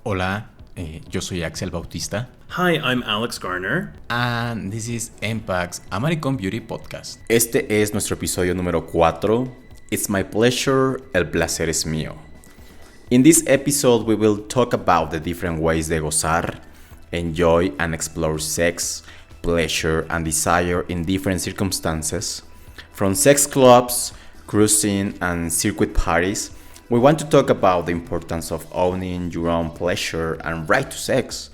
Hola, yo soy Axel Bautista. Hi, I'm Alex Garner. And this is Ep4's American Beauty Podcast. Este es nuestro episodio número 4. It's my pleasure, el placer es mío. In this episode, we will talk about the different ways de gozar, enjoy and explore sex, pleasure and desire in different circumstances. From sex clubs, cruising and circuit parties, we want to talk about the importance of owning your own pleasure and right to sex.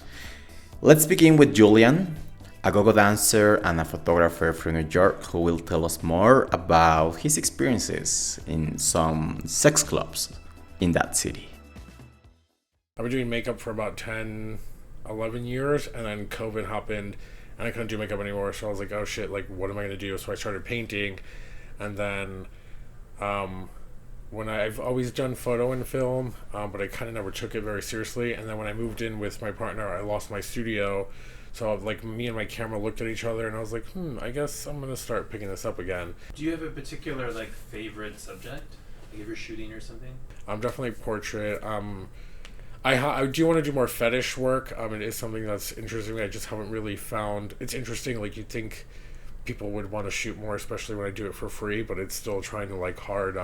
Let's begin with Julian, a go-go dancer and a photographer from New York who will tell us more about his experiences in some sex clubs in that city. I've been doing makeup for about 10, 11 years, and then COVID happened, and I couldn't do makeup anymore, so I was like, oh shit, like, what am I going to do? So I started painting, and then I've always done photo and film, but I kind of never took it very seriously. And then when I moved in with my partner, I lost my studio. So like me and my camera looked at each other, and I was like, I guess I'm gonna start picking this up again. Do you have a particular favorite subject? Like if you're shooting or something? I'm definitely portrait. I do want to do more fetish work. It is something that's interesting. I just haven't really found it's interesting. Like you'd think people would want to shoot more, especially when I do it for free. But it's still trying to hard.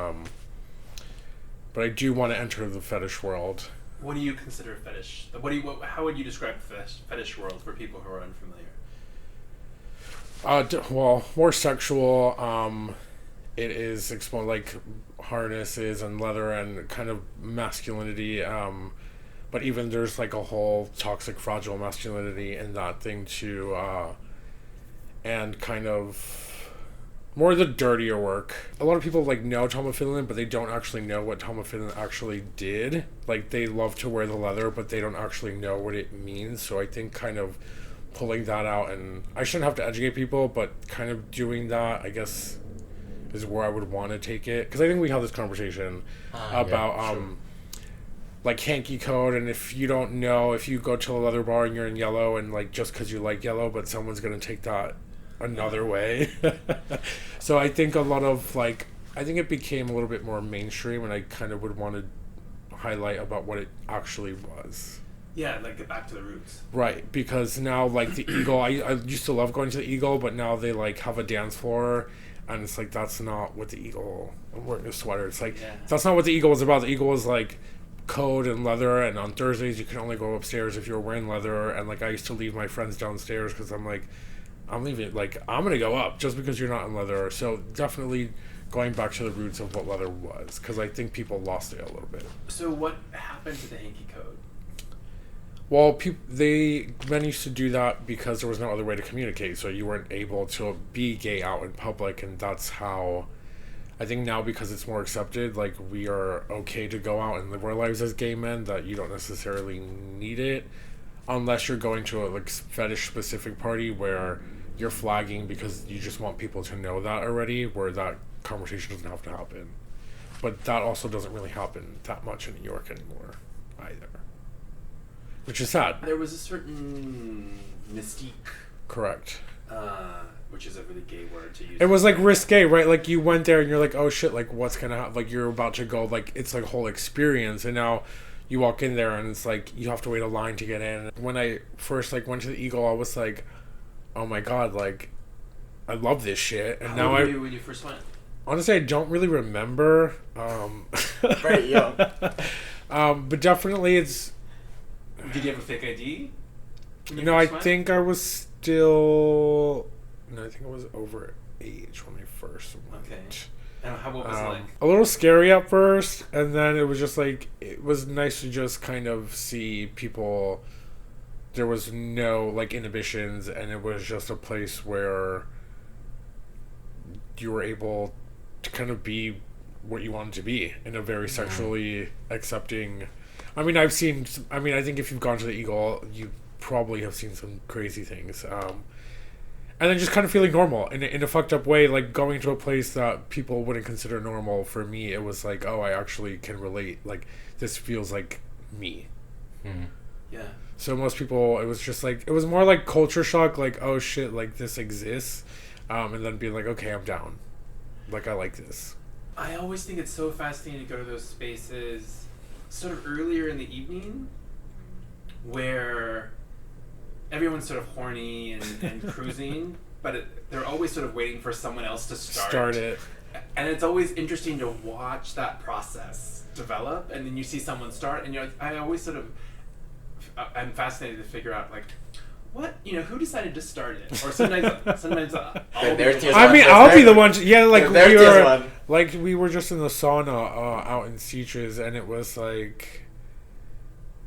But I do want to enter the fetish world. What do you consider a fetish? How would you describe the fetish world for people who are unfamiliar? Well, more sexual. It is exploring harnesses and leather and kind of masculinity. But even there's a whole toxic, fragile masculinity in that thing too. And kind of more the dirtier work. A lot of people know Tom Finland, but they don't actually know what Tom Finland actually did. They love to wear the leather, but they don't actually know what it means. So I think kind of pulling that out, and I shouldn't have to educate people, but kind of doing that, I guess, is where I would want to take it. Because I think we had this conversation about hanky code, and if you don't know, if you go to a leather bar and you're in yellow, and just because you like yellow, but someone's going to take that another way. So I think a lot of I think it became a little bit more mainstream, and I kind of would want to highlight about what it actually was. Yeah, get back to the roots. Right, because now the Eagle, I used to love going to the Eagle, but now they have a dance floor, and it's that's not what the Eagle, I'm wearing a sweater, it's that's not what the Eagle was about. The Eagle was code and leather, and on Thursdays you can only go upstairs if you're wearing leather, and I used to leave my friends downstairs because I'm leaving I'm gonna go up just because you're not in leather. So definitely going back to the roots of what leather was, because I think people lost it a little bit. So what happened to the hanky code? Well, men used to do that because there was no other way to communicate, so you weren't able to be gay out in public, and that's how I think now, because it's more accepted, we are okay to go out and live our lives as gay men, that you don't necessarily need it unless you're going to a fetish specific party where you're flagging because you just want people to know that already, where that conversation doesn't have to happen. But that also doesn't really happen that much in New York anymore either, which is sad. There was a certain mystique. Correct. Which is a really gay word to use. It was risque, right? You went there and you're oh shit, what's gonna happen? You're about to go, it's a whole experience, and now you walk in there and it's you have to wait a line to get in. When I first went to the Eagle, I was oh my god, I love this shit. And How old were you when you first went? Honestly, I don't really remember. Very young. But definitely it's. Did you have a fake ID? I think I was still. No, I think I was over age when I first went. Okay. And what was it like? A little scary at first, and then it was just it was nice to just kind of see people. There was no inhibitions, and it was just a place where you were able to kind of be what you wanted to be in a very sexually accepting. I think if you've gone to the Eagle, you probably have seen some crazy things. And then just kind of feeling normal in a fucked up way, going to a place that people wouldn't consider normal. For me, it was oh, I actually can relate. This feels like me. Mm-hmm. Yeah. So most people, it was just it was more culture shock, oh shit, this exists. And then being okay, I'm down. I like this. I always think it's so fascinating to go to those spaces sort of earlier in the evening where everyone's sort of horny and cruising, but they're always sort of waiting for someone else to start it. And it's always interesting to watch that process develop, and then you see someone start, and you're like, I always sort of, I'm fascinated to figure out, like, what, who decided to start it? Or sometimes I'll be the one. Yeah, like we were just in the sauna out in Sitges, and it was like,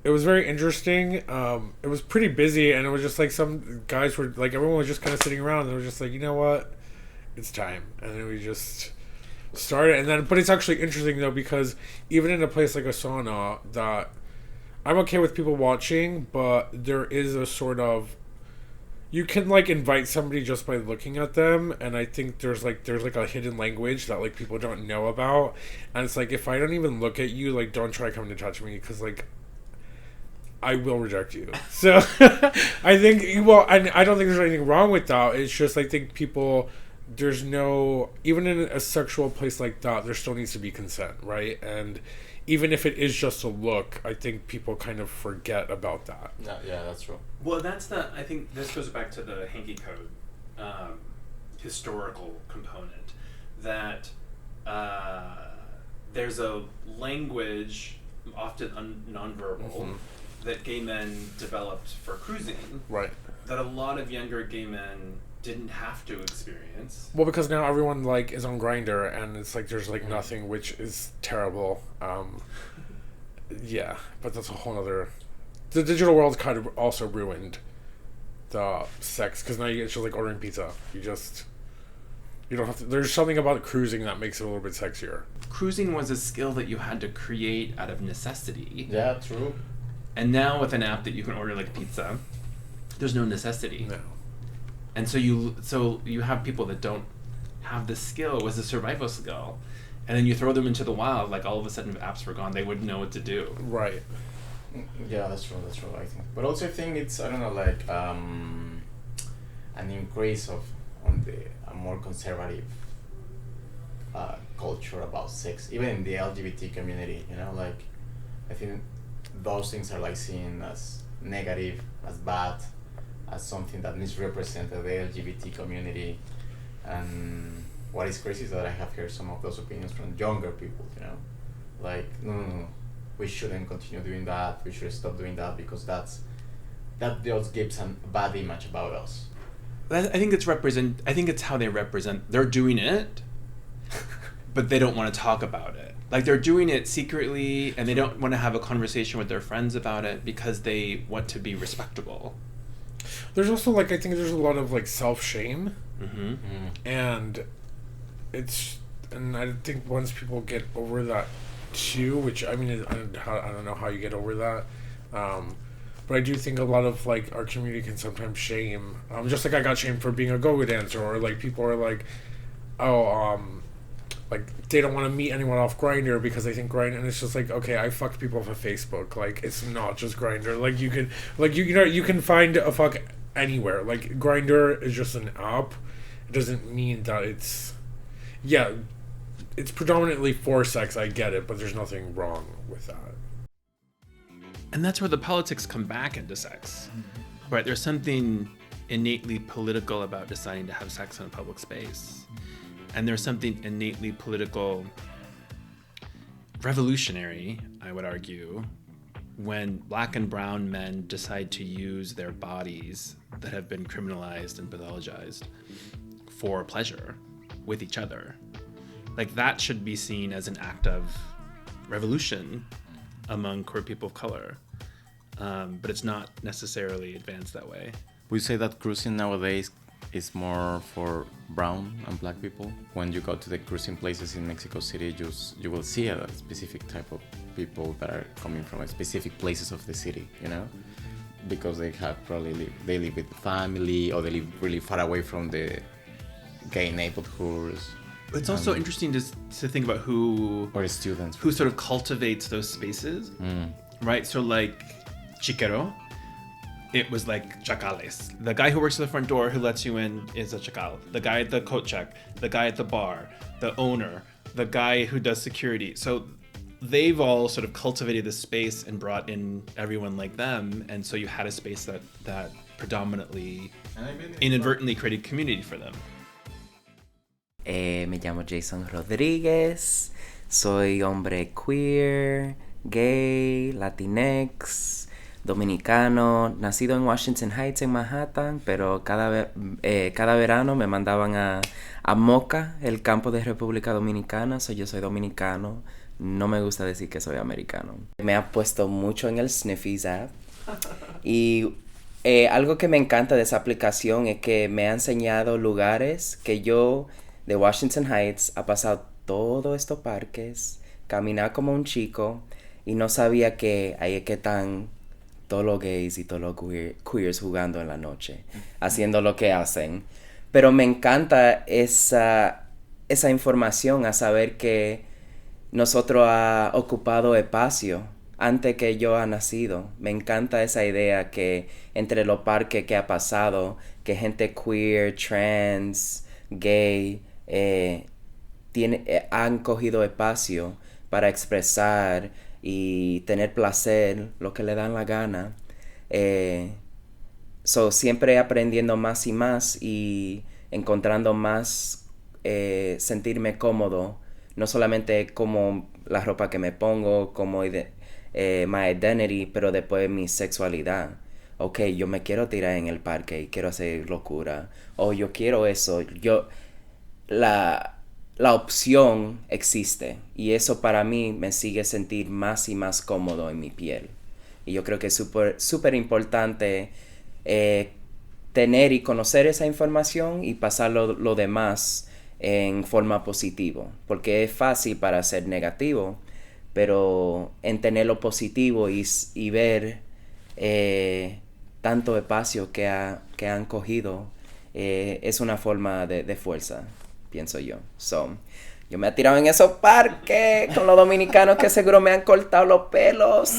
it was very interesting. It was pretty busy, and it was just like some guys were like, everyone was just kind of sitting around, and they were just like, you know what, it's time, and then we just started. And then, but it's actually interesting though, because even in a place like a sauna, that I'm okay with people watching, but there is a sort of, you can like invite somebody just by looking at them, and I think there's like a hidden language that like people don't know about, and it's like, if I don't even look at you, like, don't try coming to touch me, because like I will reject you. So I think, well, I don't think there's anything wrong with that. It's just, I think people, there's no, even in a sexual place like that, there still needs to be consent, right? And even if it is just a look, I think people kind of forget about that. Yeah, that's true. Well, I think this goes back to the hanky code historical component, that there's a language, often nonverbal, that gay men developed for cruising, right? That a lot of younger gay men didn't have to experience. Well, because now everyone like is on Grindr, and it's like there's like nothing, which is terrible. Yeah, but that's a whole other. The digital world kind of also ruined the sex, because now it's just like ordering pizza. You don't have to. There's something about cruising that makes it a little bit sexier. Cruising was a skill that you had to create out of necessity. Yeah, true. And now with an app that you can order like pizza, there's no necessity. No. And so you have people that don't have the skill. It was a survival skill. And then you throw them into the wild, like all of a sudden if apps were gone, they wouldn't know what to do. Right. Yeah, that's true, I think. But also I think it's, I don't know, like an increase on a more conservative culture about sex, even in the LGBT community, like I think those things are like seen as negative, as bad, as something that misrepresented the LGBT community. And what is crazy is that I have heard some of those opinions from younger people, like, no, we shouldn't continue doing that, we should stop doing that, because that just gives a bad image about us. I think it's how they represent. They're doing it, but they don't want to talk about it. Like, they're doing it secretly, and they don't want to have a conversation with their friends about it because they want to be respectable. There's also, like, I think there's a lot of, like, self-shame. Mm-hmm. And and I think once people get over that too, which, I mean, I don't know how you get over that. But I do think a lot of, like, our community can sometimes shame. Just like I got shamed for being a go-go dancer, or, like, people are like, like, they don't want to meet anyone off Grindr because they think Grindr, and it's just like, okay, I fucked people off of Facebook. Like, it's not just Grindr. Like, you can, like, you can find a fuck anywhere. Like, Grindr is just an app. It doesn't mean that it's predominantly for sex. I get it, but there's nothing wrong with that. And that's where the politics come back into sex, right? There's something innately political about deciding to have sex in a public space. And there's something innately political, revolutionary, I would argue, when black and brown men decide to use their bodies that have been criminalized and pathologized for pleasure with each other. Like, that should be seen as an act of revolution among queer people of color. But it's not necessarily advanced that way. We say that cruising nowadays is more for brown and black people. When you go to the cruising places in Mexico City, you will see a specific type of people that are coming from specific places of the city, because they have they live with family, or they live really far away from the gay neighborhoods. It's also interesting to think about who students who sort of cultivates those spaces, right? So like Chiquero, it was like chacales. The guy who works at the front door who lets you in is a chacal. The guy at the coat check, the guy at the bar, the owner, the guy who does security. So they've all sort of cultivated this space and brought in everyone like them, and so you had a space that predominantly inadvertently created community for them. Me llamo Jason Rodríguez, soy hombre queer, gay, latinx, dominicano, nacido en Washington Heights en Manhattan, pero cada verano me mandaban a Moca, el campo de República Dominicana. Yo soy dominicano, no me gusta decir que soy americano. Me ha puesto mucho en el Sniffies app y algo que me encanta de esa aplicación es que me ha enseñado lugares que yo de Washington Heights ha pasado todos estos parques, caminar como un chico y no sabía que ahí es que están todos los gays y todos los queers jugando en la noche, haciendo lo que hacen. Pero me encanta esa información, a saber que nosotros ha ocupado espacio antes que yo ha nacido. Me encanta esa idea que entre los parques que ha pasado, que gente queer, trans, gay, han cogido espacio para expresar y tener placer, lo que le dan la gana. Siempre aprendiendo más y más y encontrando más, sentirme cómodo, no solamente como la ropa que me pongo, como my identity, pero después mi sexualidad. Ok, yo me quiero tirar en el parque y quiero hacer locura, o yo quiero eso. La opción existe y eso para mí me sigue sentir más y más cómodo en mi piel. Y yo creo que es súper importante tener y conocer esa información y pasar lo demás en forma positiva, porque es fácil para ser negativo, pero en tener lo positivo y ver tanto espacio que han cogido es una forma de fuerza, pienso yo. Yo me he tirado en esos parques con los dominicanos que seguro me han cortado los pelos.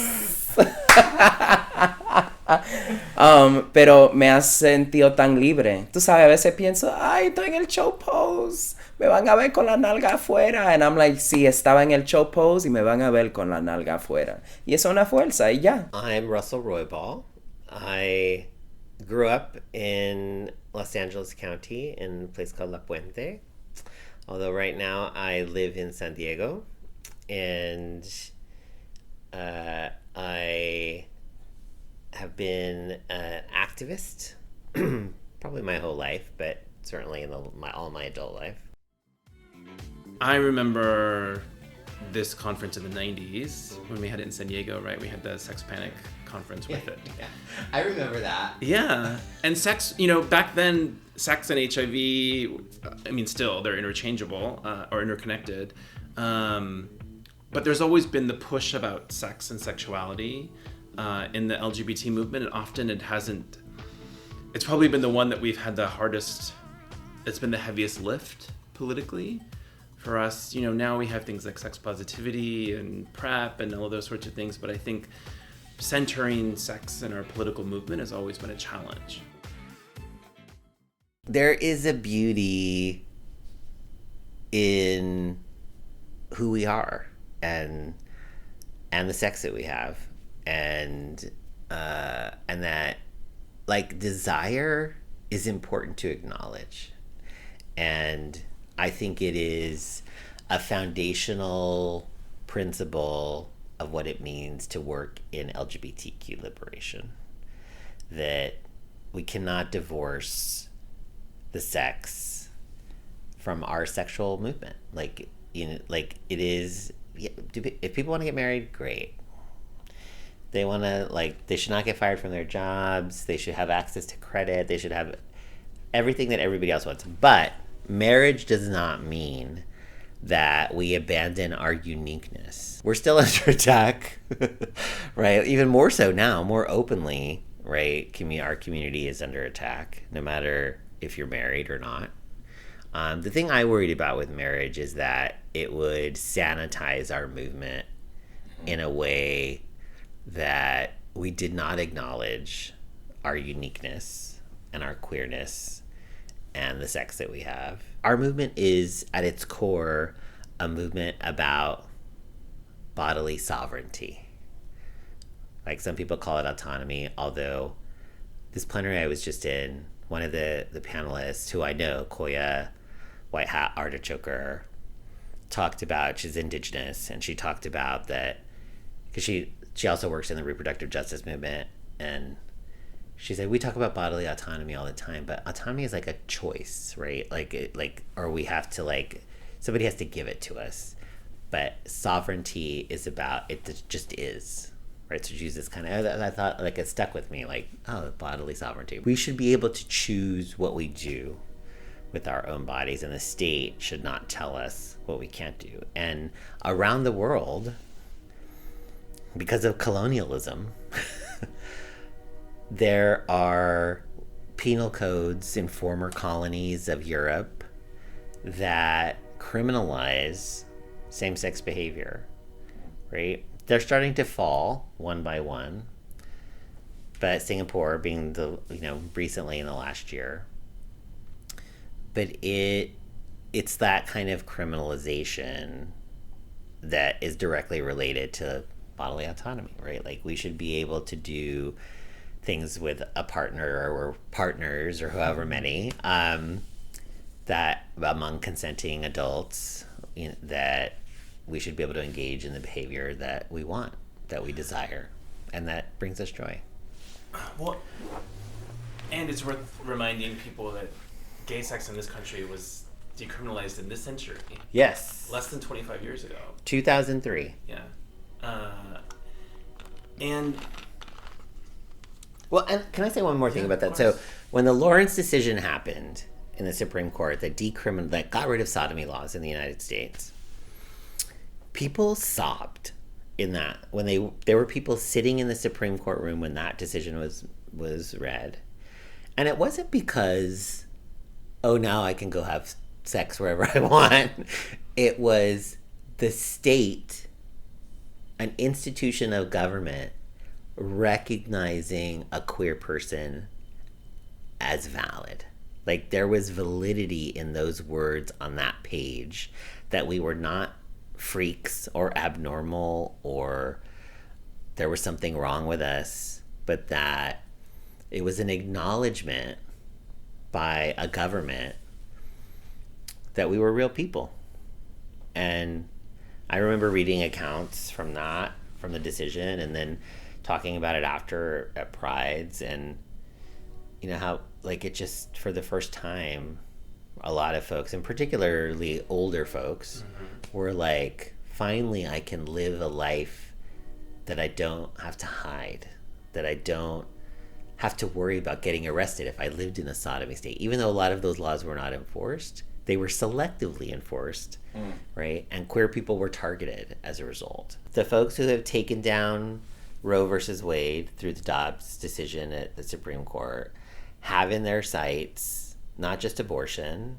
Pero me ha sentido tan libre. Tú sabes, a veces pienso, ay, estoy en el show pose, me van a ver con la nalga afuera. And I'm like, sí, estaba en el show pose y me van a ver con la nalga afuera. Y eso es una fuerza y ya. I'm Russell Royball. I grew up in Los Angeles County in a place called La Puente. Although right now I live in San Diego, and I have been an activist probably my whole life, but certainly in all my adult life. I remember this conference in the 90s when we had it in San Diego, right? We had the Sex Panic conference with it. Yeah. I remember that. Yeah. And sex, back then, sex and HIV, I mean, still, they're interchangeable or interconnected. But there's always been the push about sex and sexuality in the LGBT movement, and often it's probably been the one that we've had the hardest, it's been the heaviest lift politically for us. Now we have things like sex positivity and PrEP and all of those sorts of things, but I think centering sex in our political movement has always been a challenge. There is a beauty in who we are and the sex that we have, and that, like, desire is important to acknowledge, and I think it is a foundational principle of what it means to work in LGBTQ liberation, that we cannot divorce the sex from our sexual movement. Like it is, if people want to get married, great. They want to, they should not get fired from their jobs. They should have access to credit. They should have everything that everybody else wants. But marriage does not mean that we abandon our uniqueness. We're still under attack, right? Even more so now, more openly, right? Our community is under attack, no matter if you're married or not. The thing I worried about with marriage is that it would sanitize our movement in a way that we did not acknowledge our uniqueness and our queerness and the sex that we have. Our movement is, at its core, a movement about bodily sovereignty. Like some people call it autonomy, although this plenary I was just in, one of the panelists who I know, Koya White Hat Artichoker, talked about, she's indigenous, and she talked about that, because she also works in the reproductive justice movement, and she said, we talk about bodily autonomy all the time, but autonomy is like a choice, right? Or we have to somebody has to give it to us. But sovereignty is about, it just is, right? So use this kind of, I thought it stuck with me, bodily sovereignty. We should be able to choose what we do with our own bodies, and the state should not tell us what we can't do. And around the world, because of colonialism, there are penal codes in former colonies of Europe that criminalize same-sex behavior, right? They're starting to fall one by one, but Singapore being recently in the last year. But it's that kind of criminalization that is directly related to bodily autonomy, right? Like we should be able to do things with a partner or partners or however many, that among consenting adults, that we should be able to engage in the behavior that we want, that we desire, and that brings us joy. Well, and it's worth reminding people that gay sex in this country was decriminalized in this century. Yes. Less than 25 years ago. 2003. Yeah. And... Well, and can I say one more thing about that? So when the Lawrence decision happened in the Supreme Court that got rid of sodomy laws in the United States, people sobbed in that. When there were people sitting in the Supreme Court room when that decision was read. And it wasn't because, oh, now I can go have sex wherever I want. It was the state, an institution of government, recognizing a queer person as valid. Like there was validity in those words on that page, that we were not freaks or abnormal or there was something wrong with us, but that it was an acknowledgement by a government that we were real people. And I remember reading accounts from the decision, and then talking about it after at Prides, and how it just, for the first time, a lot of folks, and particularly older folks, were like, finally I can live a life that I don't have to hide, that I don't have to worry about getting arrested if I lived in a sodomy state. Even though a lot of those laws were not enforced, they were selectively enforced, right? And queer people were targeted as a result. The folks who have taken down Roe versus Wade through the Dobbs decision at the Supreme Court have in their sights not just abortion,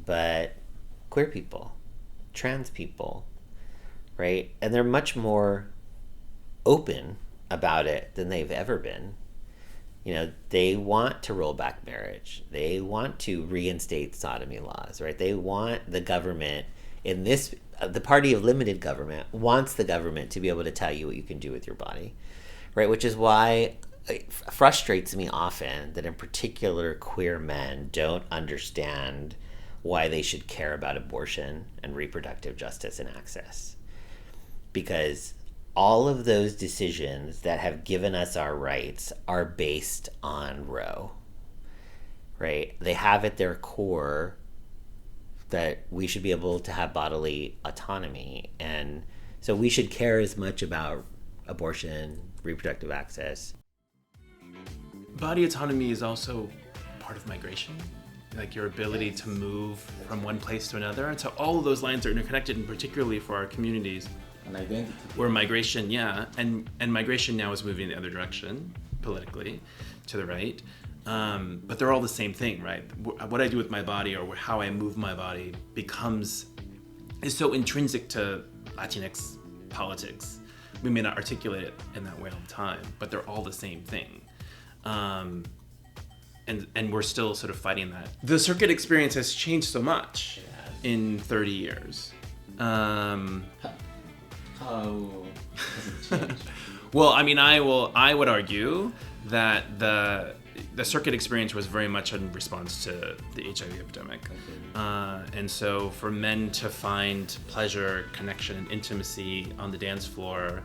but queer people, trans people, right? And they're much more open about it than they've ever been. They want to roll back marriage. They want to reinstate sodomy laws, right? They want the government in this, the party of limited government wants the government to be able to tell you what you can do with your body, right? Which is why it frustrates me often that in particular queer men don't understand why they should care about abortion and reproductive justice and access. Because all of those decisions that have given us our rights are based on Roe, right? They have at their core that we should be able to have bodily autonomy. And so we should care as much about abortion, reproductive access. Body autonomy is also part of migration, like your ability to move from one place to another. And so all of those lines are interconnected, and particularly for our communities. An identity. Where migration, and migration now is moving in the other direction, politically, to the right. But they're all the same thing, right? What I do with my body or how I move my body is so intrinsic to Latinx politics. We may not articulate it in that way all the time, but they're all the same thing. And we're still sort of fighting that. The circuit experience has changed so much in 30 years. How does it change? Well, I mean, I would argue that the circuit experience was very much in response to the HIV epidemic. And so for men to find pleasure, connection, and intimacy on the dance floor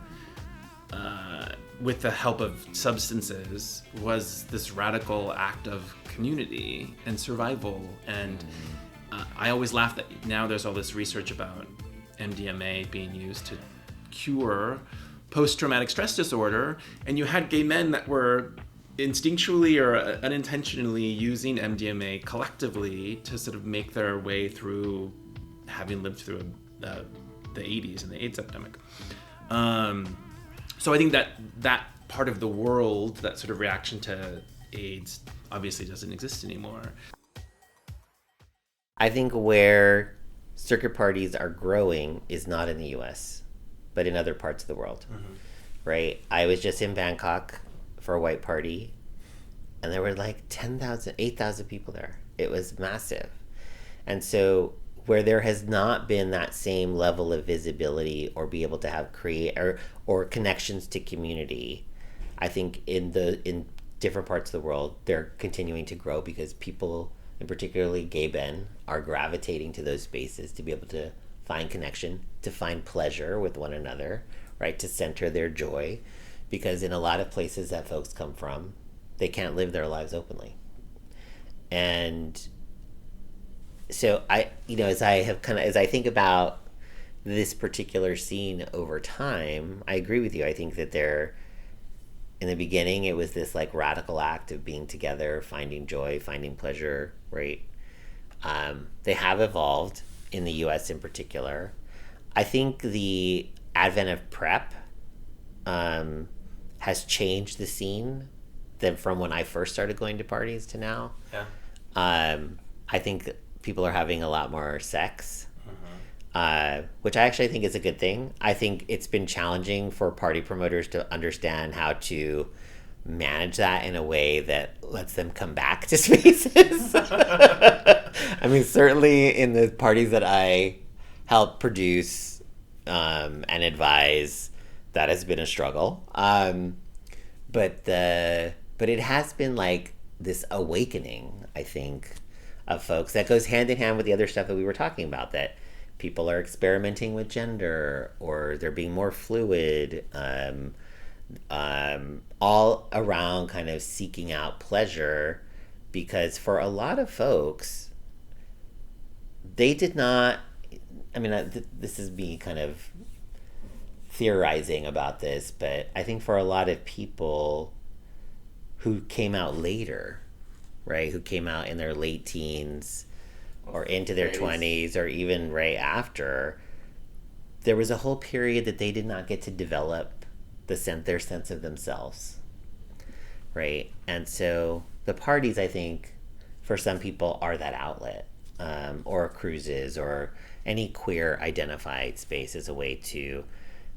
with the help of substances was this radical act of community and survival. And I always laugh that now there's all this research about MDMA being used to cure post-traumatic stress disorder, and you had gay men that were instinctually or unintentionally using MDMA collectively to sort of make their way through having lived through the 80s and the AIDS epidemic. So I think that part of the world, that sort of reaction to AIDS, obviously doesn't exist anymore. I think where circuit parties are growing is not in the US, but in other parts of the world, right? I was just in Bangkok for a white party, and there were like 10,000, 8,000 people there. It was massive. And so where there has not been that same level of visibility or be able to have or connections to community, I think in different parts of the world, they're continuing to grow because people, and particularly gay men, are gravitating to those spaces to be able to find connection, to find pleasure with one another, right? To center their joy. Because in a lot of places that folks come from, they can't live their lives openly. And so as I think about this particular scene over time, I agree with you. I think that in the beginning, it was this like radical act of being together, finding joy, finding pleasure, right? They have evolved in the US in particular. I think the advent of PrEP has changed the scene from when I first started going to parties to now. Yeah. I think people are having a lot more sex, which I actually think is a good thing. I think it's been challenging for party promoters to understand how to manage that in a way that lets them come back to spaces. I mean, certainly in the parties that I help produce and advise, that has been a struggle. But it has been like this awakening, I think, of folks that goes hand in hand with the other stuff that we were talking about, that people are experimenting with gender, or they're being more fluid, all around kind of seeking out pleasure, because for a lot of folks, they did not, I mean, this is me kind of theorizing about this, but I think for a lot of people who came out later, right, who came out in their late teens or into their 20s or even right after, there was a whole period that they did not get to develop their sense of themselves, right? And so the parties, I think, for some people are that outlet, or cruises, or any queer identified space as a way to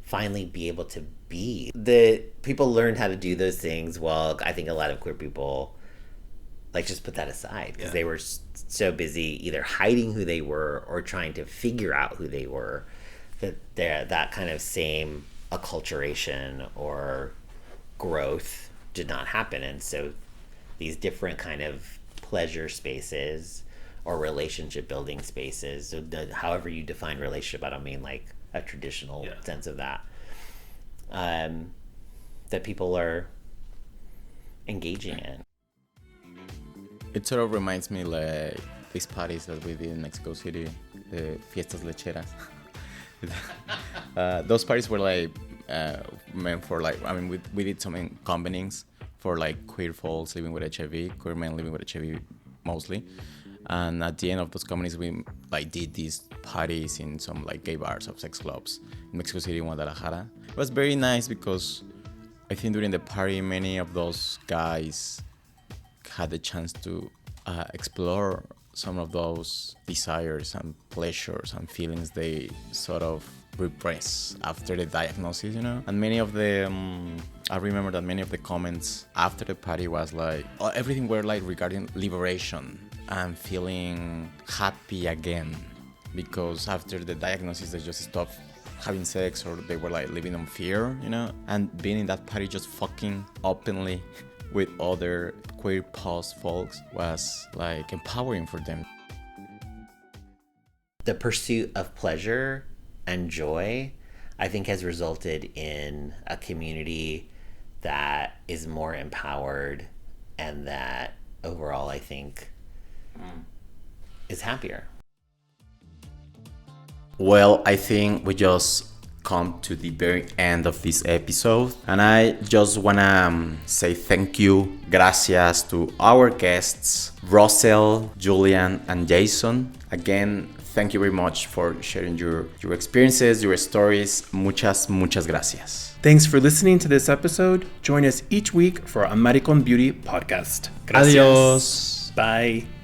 finally be able to be. The people learned how to do those things while I think a lot of queer people like just put that aside because they were so busy either hiding who they were or trying to figure out who they were, that kind of same acculturation or growth did not happen. And so these different kind of pleasure spaces or relationship building spaces, so however you define relationship, I don't mean like a traditional sense of that, that people are engaging in. It sort of reminds me like these parties that we did in Mexico City, the fiestas lecheras. Those parties were like meant for like, I mean, we did some combinings for like queer folks living with HIV, queer men living with HIV mostly. And at the end of those companies, we like did these parties in some like gay bars or sex clubs in Mexico City and Guadalajara. It was very nice because I think during the party, many of those guys had the chance to explore some of those desires and pleasures and feelings they sort of repress after the diagnosis, you know? And many of the, I remember that many of the comments after the party was like, everything were like regarding liberation and feeling happy again, because after the diagnosis they just stopped having sex or they were like living on fear, you know, and being in that party just fucking openly with other queer post folks was like empowering for them. The pursuit of pleasure and joy, I think, has resulted in a community that is more empowered and that overall, I think, is happier. Well, I think we just come to the very end of this episode, and I just wanna say thank you, gracias, to our guests, Russell, Julian, and Jason. Again, thank you very much for sharing your experiences, your stories. Muchas gracias. Thanks for listening to this episode. Join us each week for our American Beauty podcast. Adiós. Bye.